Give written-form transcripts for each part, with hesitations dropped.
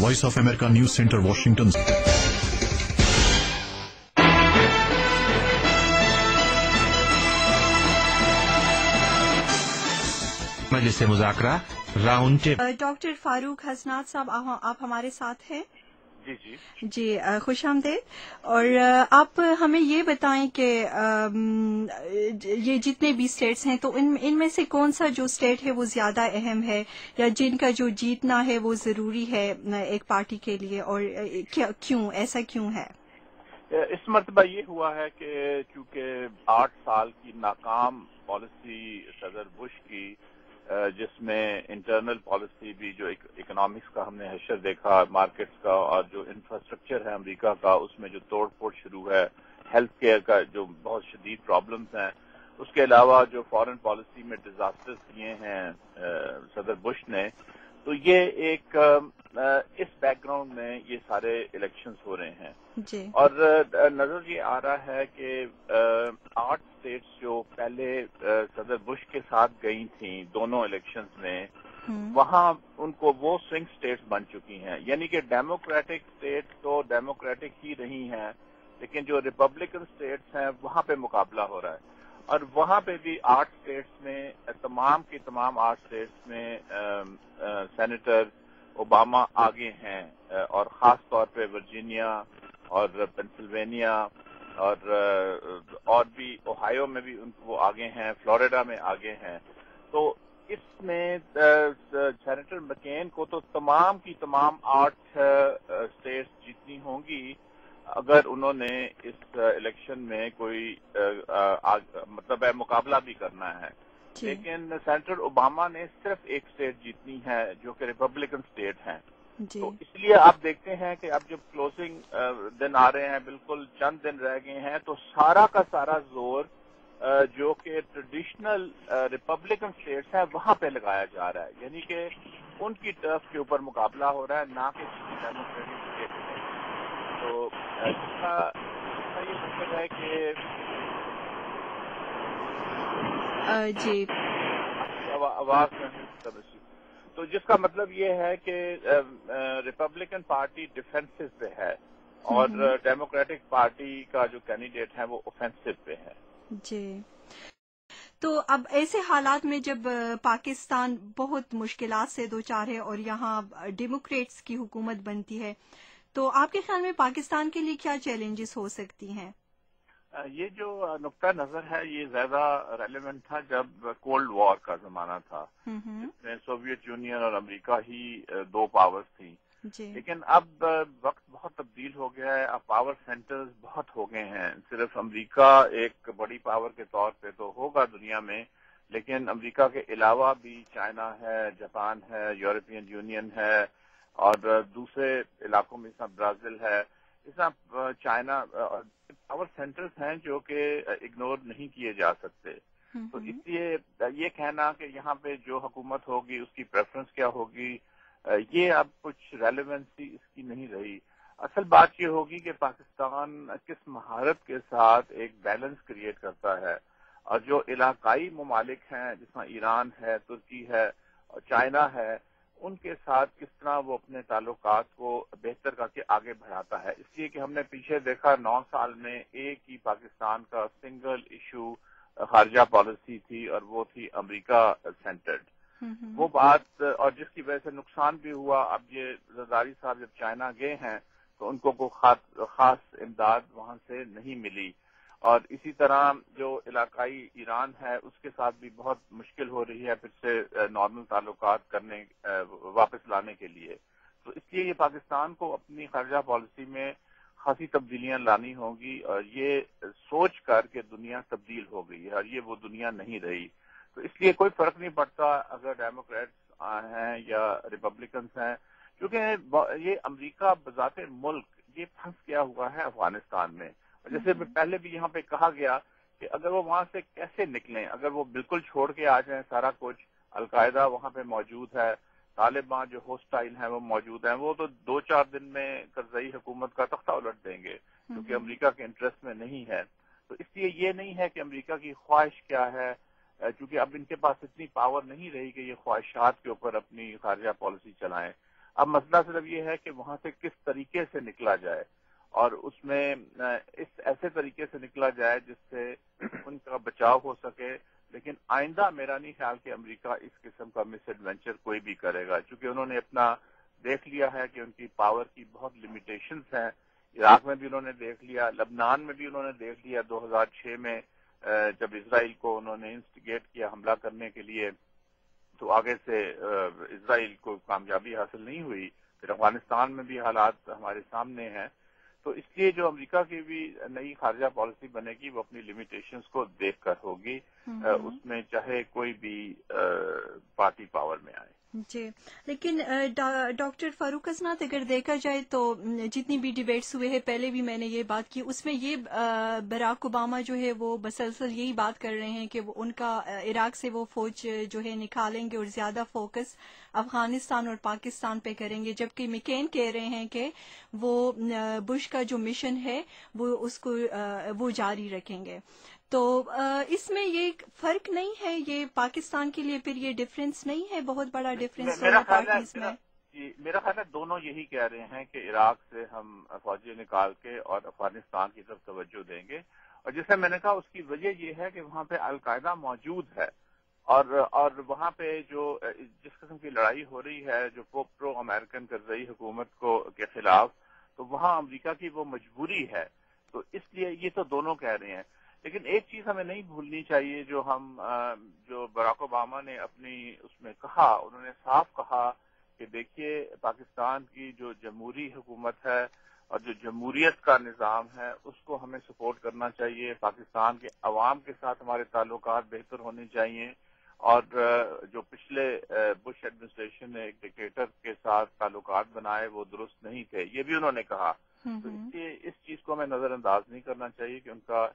Voice of America news center Washington. مجلس مذاکرہ round table. Doctor Farooq Hasnat صاحب آپ ہمارے ساتھ ہیں؟ جی خوش آمدید. اور آپ ہمیں یہ بتائیں کہ یہ جتنے بھی اسٹیٹس ہیں تو ان میں سے کون سا جو اسٹیٹ ہے وہ زیادہ اہم ہے یا جن کا جو جیتنا ہے وہ ضروری ہے ایک پارٹی کے لیے، اور کیوں ایسا کیوں ہے؟ اس مرتبہ یہ ہوا ہے کہ چونکہ 8 سال کی ناکام پالیسی صدر بش کی، جس میں انٹرنل پالیسی بھی جو اکنامکس کا ہم نے حشر دیکھا، مارکیٹس کا، اور جو انفراسٹرکچر ہے امریکہ کا اس میں جو توڑ پھوڑ شروع ہے، ہیلتھ کیئر کا جو بہت شدید پرابلمز ہیں، اس کے علاوہ جو فارن پالیسی میں ڈیزاسٹرز کیے ہیں صدر بش نے، تو یہ ایک اس بیک گراؤنڈ میں یہ سارے الیکشنز ہو رہے ہیں جی. اور نظر یہ آ رہا ہے کہ 8 اسٹیٹس جو پہلے صدر بش کے ساتھ گئی تھیں دونوں الیکشنز میں، وہاں ان کو وہ سوئنگ اسٹیٹس بن چکی ہیں، یعنی کہ ڈیموکریٹک اسٹیٹ تو ڈیموکریٹک ہی رہی ہیں، لیکن جو ریپبلکن اسٹیٹس ہیں وہاں پہ مقابلہ ہو رہا ہے. اور وہاں پہ بھی 8 اسٹیٹس میں، تمام کی تمام 8 اسٹیٹس میں سینیٹر اوباما آگے ہیں، اور خاص طور پہ ورجینیا اور پینسلوینیا اور بھی اوہایو میں بھی وہ آگے ہیں، فلوریڈا میں آگے ہیں. تو اس میں سینیٹر مکین کو تو تمام کی تمام 8 اسٹیٹس جیتنی ہوں گی اگر انہوں نے اس الیکشن میں کوئی مطلب ہے مقابلہ بھی کرنا ہے. لیکن سینیٹر اوباما نے صرف ایک اسٹیٹ جیتنی ہے جو کہ ریپبلکن اسٹیٹ ہیں. تو اس لیے آپ دیکھتے ہیں کہ اب جب کلوزنگ دن آ رہے ہیں، بالکل چند دن رہ گئے ہیں، تو سارا کا سارا زور جو کہ ٹریڈیشنل ریپبلکن اسٹیٹس ہیں وہاں پہ لگایا جا رہا ہے، یعنی کہ ان کی ٹرف کے اوپر مقابلہ ہو رہا ہے، نہ کہ کسی ڈیموکریٹک اسٹیٹ میں. تو اس کا یہ مطلب ہے کہ جی آواز تو جس کا مطلب یہ ہے کہ ریپبلکن پارٹی ڈیفینسو پہ ہے اور ڈیموکریٹک پارٹی کا جو کینڈیڈیٹ ہے وہ اوفینسو پہ ہے. جی. تو اب ایسے حالات میں جب پاکستان بہت مشکلات سے دوچار ہے اور یہاں ڈیموکریٹس کی حکومت بنتی ہے، تو آپ کے خیال میں پاکستان کے لیے کیا چیلنجز ہو سکتی ہیں؟ یہ جو نقطہ نظر ہے یہ زیادہ ریلیونٹ تھا جب کولڈ وار کا زمانہ تھا، جس میں سوویت یونین اور امریکہ ہی 2 پاورز تھیں. لیکن اب وقت بہت تبدیل ہو گیا ہے، اب پاور سینٹرز بہت ہو گئے ہیں. صرف امریکہ ایک بڑی پاور کے طور پہ تو ہوگا دنیا میں، لیکن امریکہ کے علاوہ بھی چائنا ہے، جاپان ہے، یورپین یونین ہے، اور دوسرے علاقوں میں جیسا برازیل ہے، جیسا چائنا، پاور سینٹرز ہیں جو کہ اگنور نہیں کیے جا سکتے. تو اس لیے یہ کہنا کہ یہاں پہ جو حکومت ہوگی اس کی پریفرنس کیا ہوگی، یہ اب کچھ ریلیونسی اس کی نہیں رہی. اصل بات یہ ہوگی کہ پاکستان کس مہارت کے ساتھ ایک بیلنس کریٹ کرتا ہے، اور جو علاقائی ممالک ہیں جس میں ایران ہے، ترکی ہے اور چائنا ہے، ان کے ساتھ کس طرح وہ اپنے تعلقات کو بہتر کر کے آگے بڑھاتا ہے. اس لیے کہ ہم نے پیچھے دیکھا 9 سال میں ایک ہی پاکستان کا سنگل ایشو خارجہ پالیسی تھی اور وہ تھی امریکہ سینٹرڈ. وہ بات، اور جس کی وجہ سے نقصان بھی ہوا. اب یہ زرداری صاحب جب چائنا گئے ہیں تو ان کو کوئی خاص امداد وہاں سے نہیں ملی، اور اسی طرح جو علاقائی ایران ہے اس کے ساتھ بھی بہت مشکل ہو رہی ہے پھر سے نارمل تعلقات کرنے واپس لانے کے لیے. تو اس لیے یہ پاکستان کو اپنی خارجہ پالیسی میں خاصی تبدیلیاں لانی ہوں گی، اور یہ سوچ کر کہ دنیا تبدیل ہو گئی ہے اور یہ وہ دنیا نہیں رہی. تو اس لیے کوئی فرق نہیں پڑتا اگر ڈیموکریٹس ہیں یا ریپبلکنس ہیں، کیونکہ یہ امریکہ بذات ملک یہ پھنس گیا ہوا ہے افغانستان میں. جیسے پہلے بھی یہاں پہ کہا گیا کہ اگر وہ وہاں سے کیسے نکلیں، اگر وہ بالکل چھوڑ کے آ جائیں سارا کچھ، القاعدہ وہاں پہ موجود ہے، طالبان جو ہوسٹائل ہیں وہ موجود ہیں، وہ تو 2-4 دن میں کرزئی حکومت کا تختہ الٹ دیں گے، کیونکہ امریکہ کے انٹرسٹ میں نہیں ہے. تو اس لیے یہ نہیں ہے کہ امریکہ کی خواہش کیا ہے، چونکہ اب ان کے پاس اتنی پاور نہیں رہی کہ یہ خواہشات کے اوپر اپنی خارجہ پالیسی چلائیں. اب مسئلہ صرف یہ ہے کہ وہاں سے کس طریقے سے نکلا جائے، اور اس میں اس ایسے طریقے سے نکلا جائے جس سے ان کا بچاؤ ہو سکے. لیکن آئندہ میرا نہیں خیال کہ امریکہ اس قسم کا مس ایڈونچر کوئی بھی کرے گا، چونکہ انہوں نے اپنا دیکھ لیا ہے کہ ان کی پاور کی بہت لمیٹیشنز ہیں. عراق میں بھی انہوں نے دیکھ لیا، لبنان میں بھی انہوں نے دیکھ لیا. 2006 میں جب اسرائیل کو انہوں نے انسٹیگیٹ کیا حملہ کرنے کے لیے تو آگے سے اسرائیل کو کامیابی حاصل نہیں ہوئی. پھر افغانستان میں بھی حالات ہمارے سامنے ہیں. تو اس لیے جو امریکہ کی بھی نئی خارجہ پالیسی بنے گی وہ اپنی لمیٹیشنز کو دیکھ کر ہوگی، اس میں چاہے کوئی بھی پارٹی پاور میں آئے. جی، لیکن ڈاکٹر فاروق حسنات اگر دیکھا جائے تو جتنی بھی ڈیبیٹس ہوئے ہیں، پہلے بھی میں نے یہ بات کی، اس میں یہ براک اوباما جو ہے وہ مسلسل یہی بات کر رہے ہیں کہ وہ ان کا عراق سے وہ فوج جو ہے نکالیں گے اور زیادہ فوکس افغانستان اور پاکستان پہ کریں گے، جبکہ مکین کہہ رہے ہیں کہ وہ بش کا جو مشن ہے وہ اس کو وہ جاری رکھیں گے. تو اس میں یہ فرق نہیں ہے، یہ پاکستان کے لیے پھر یہ ڈفرینس نہیں ہے، بہت بڑا ڈفرینس دونوں پارٹیز میں؟ میرا خیال ہے دونوں یہی کہہ رہے ہیں کہ عراق سے ہم فوجی نکال کے اور افغانستان کی طرف توجہ دیں گے. اور جیسے میں نے کہا اس کی وجہ یہ ہے کہ وہاں پہ القاعدہ موجود ہے، اور وہاں پہ جو جس قسم کی لڑائی ہو رہی ہے جو پرو امریکن کرزئی حکومت کو کے خلاف، تو وہاں امریکہ کی وہ مجبوری ہے. تو اس لیے یہ تو دونوں کہہ رہے ہیں. لیکن ایک چیز ہمیں نہیں بھولنی چاہیے جو براک اوباما نے اپنی اس میں کہا، انہوں نے صاف کہا کہ دیکھیے پاکستان کی جو جمہوری حکومت ہے اور جو جمہوریت کا نظام ہے اس کو ہمیں سپورٹ کرنا چاہیے. پاکستان کے عوام کے ساتھ ہمارے تعلقات بہتر ہونے چاہیے، اور جو پچھلے بش ایڈمنسٹریشن نے ایک ڈکٹیٹر کے ساتھ تعلقات بنائے وہ درست نہیں تھے، یہ بھی انہوں نے کہا. تو اس لیے اس چیز کو ہمیں نظر انداز نہیں کرنا چاہیے کہ ان کا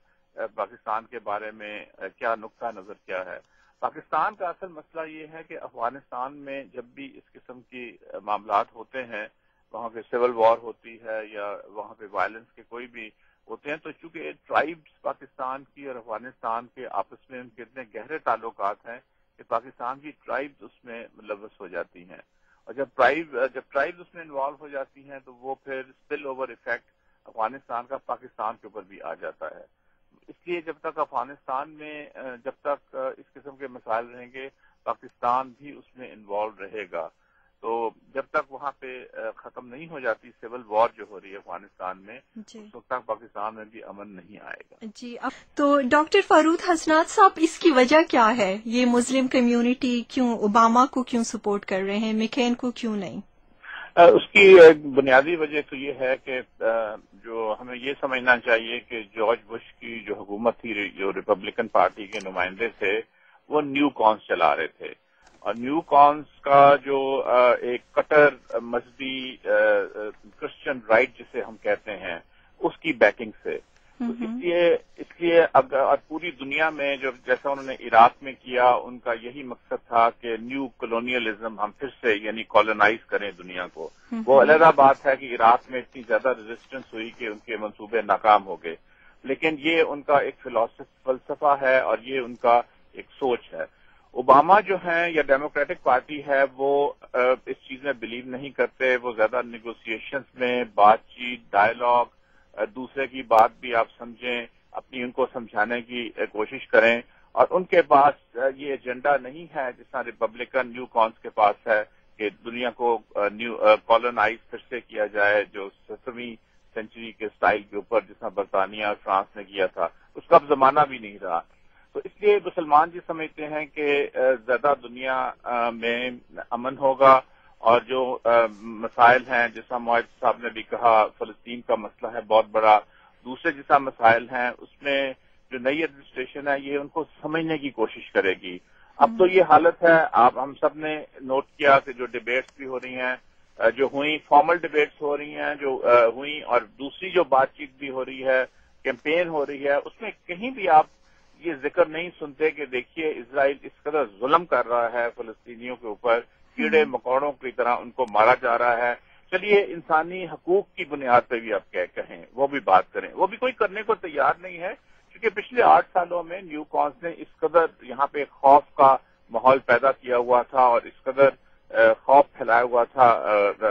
پاکستان کے بارے میں کیا نقطہ نظر کیا ہے. پاکستان کا اصل مسئلہ یہ ہے کہ افغانستان میں جب بھی اس قسم کی معاملات ہوتے ہیں، وہاں پہ سول وار ہوتی ہے یا وہاں پہ وائلنس کے کوئی بھی ہوتے ہیں، تو چونکہ ٹرائبز پاکستان کی اور افغانستان کے آپس میں ان کے اتنے گہرے تعلقات ہیں کہ پاکستان کی ٹرائبز اس میں ملوث ہو جاتی ہیں. اور جب ٹرائبز اس میں انوالو ہو جاتی ہیں تو وہ پھر اسپل اوور ایفیکٹ افغانستان کا پاکستان کے اوپر بھی آ جاتا ہے. اس لیے جب تک افغانستان میں جب تک اس قسم کے مسائل رہیں گے پاکستان بھی اس میں انوالو رہے گا. تو جب تک وہاں پہ ختم نہیں ہو جاتی سول وار جو ہو رہی ہے افغانستان میں، اس وقت تک پاکستان میں بھی امن نہیں آئے گا. جی، تو ڈاکٹر فاروق حسنات صاحب، اس کی وجہ کیا ہے؟ یہ مسلم کمیونٹی کیوں اوباما کو کیوں سپورٹ کر رہے ہیں، مکین کو کیوں نہیں؟ اس کی بنیادی وجہ تو یہ ہے کہ جو ہمیں یہ سمجھنا چاہیے کہ جارج بش کی جو حکومت تھی، جو ریپبلکن پارٹی کے نمائندے تھے، وہ نیو کانس چلا رہے تھے. اور نیو کانس کا جو ایک کٹر مذہبی کرسچن رائٹ جسے ہم کہتے ہیں، اس کی بیکنگ سے. تو اس لیے اور پوری دنیا میں جو جیسا انہوں نے عراق میں کیا، ان کا یہی مقصد تھا کہ نیو کولونیلزم ہم پھر سے یعنی کالونائز کریں دنیا کو. وہ علیحدہ بات ہے کہ عراق میں اتنی زیادہ ریزسٹنس ہوئی کہ ان کے منصوبے ناکام ہو گئے، لیکن یہ ان کا ایک فلسفہ ہے اور یہ ان کا ایک سوچ ہے. اوباما جو ہیں یا ڈیموکریٹک پارٹی ہے وہ اس چیز میں بلیو نہیں کرتے. وہ زیادہ نیگوسیشنز میں بات چیت، ڈائلاگ، دوسرے کی بات بھی آپ سمجھیں، اپنی ان کو سمجھانے کی کوشش کریں. اور ان کے پاس یہ ایجنڈا نہیں ہے جس طرح ریپبلکن نیو کانس کے پاس ہے کہ دنیا کو کالونائز پھر سے کیا جائے، جو 17ویں سینچری کے سٹائل کے اوپر جس طرح برطانیہ اور فرانس نے کیا تھا. اس کا اب زمانہ بھی نہیں رہا. تو اس لیے مسلمان جی سمجھتے ہیں کہ زیادہ دنیا میں امن ہوگا، اور جو مسائل ہیں جیسا معاہد صاحب نے بھی کہا، فلسطین کا مسئلہ ہے بہت بڑا، دوسرے جیسا مسائل ہیں، اس میں جو نئی ایڈمنسٹریشن ہے یہ ان کو سمجھنے کی کوشش کرے گی. اب تو یہ حالت ہے، ہم سب نے نوٹ کیا کہ جو ڈیبیٹس بھی ہو رہی ہیں، جو ہوئی فارمل ڈیبیٹس ہو رہی ہیں جو ہوئی، اور دوسری جو بات چیت بھی ہو رہی ہے، کیمپین ہو رہی ہے، اس میں کہیں بھی آپ یہ ذکر نہیں سنتے کہ دیکھیے اسرائیل اس قدر ظلم کر رہا ہے فلسطینیوں کے اوپر، کیڑے مکوڑوں کی طرح ان کو مارا جا رہا ہے. چلیے انسانی حقوق کی بنیاد پہ بھی آپ کہیں وہ بھی بات کریں، وہ بھی کوئی کرنے کو تیار نہیں ہے. کیونکہ پچھلے 8 سالوں میں نیو کانس نے اس قدر یہاں پہ خوف کا ماحول پیدا کیا ہوا تھا اور اس قدر خوف پھیلایا ہوا تھا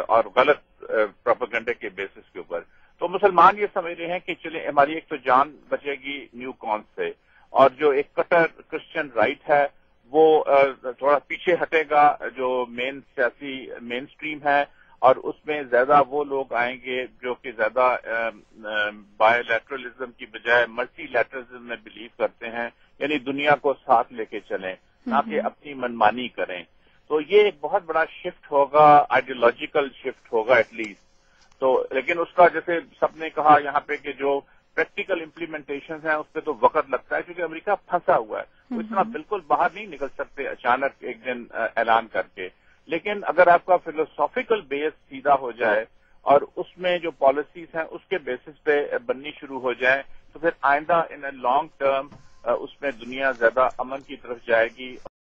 اور غلط پروپیگنڈے کے بیسس کے اوپر. تو مسلمان یہ سمجھ رہے ہیں کہ چلیں ہماری ایک تو جان بچے گی نیو کون سے، اور جو ایک کٹر کرسچن رائٹ ہے وہ تھوڑا پیچھے ہٹے گا، جو مین سیاسی مین سٹریم ہے، اور اس میں زیادہ وہ لوگ آئیں گے جو کہ زیادہ بائی لیٹرلزم کی بجائے ملٹی لیٹرلزم میں بلیو کرتے ہیں، یعنی دنیا کو ساتھ لے کے چلیں، نہ کہ اپنی منمانی کریں. تو یہ ایک بہت بڑا شفٹ ہوگا، آئیڈیولوجیکل شفٹ ہوگا ایٹ لیسٹ. تو لیکن اس کا جیسے سب نے کہا یہاں پہ کہ جو پریکٹیکل امپلیمنٹیشن ہیں اس پہ تو وقت لگتا ہے، کیونکہ امریکہ پھنسا ہوا ہے. وہ اس طرح بالکل باہر نہیں نکل سکتے اچانک ایک دن اعلان کر کے. لیکن اگر آپ کا فلوسافیکل بیس سیدھا ہو جائے اور اس میں جو پالیسیز ہیں اس کے بیسس پہ بننی شروع ہو جائے تو پھر آئندہ ان اے لانگ ٹرم اس میں دنیا زیادہ امن کی طرف جائے گی.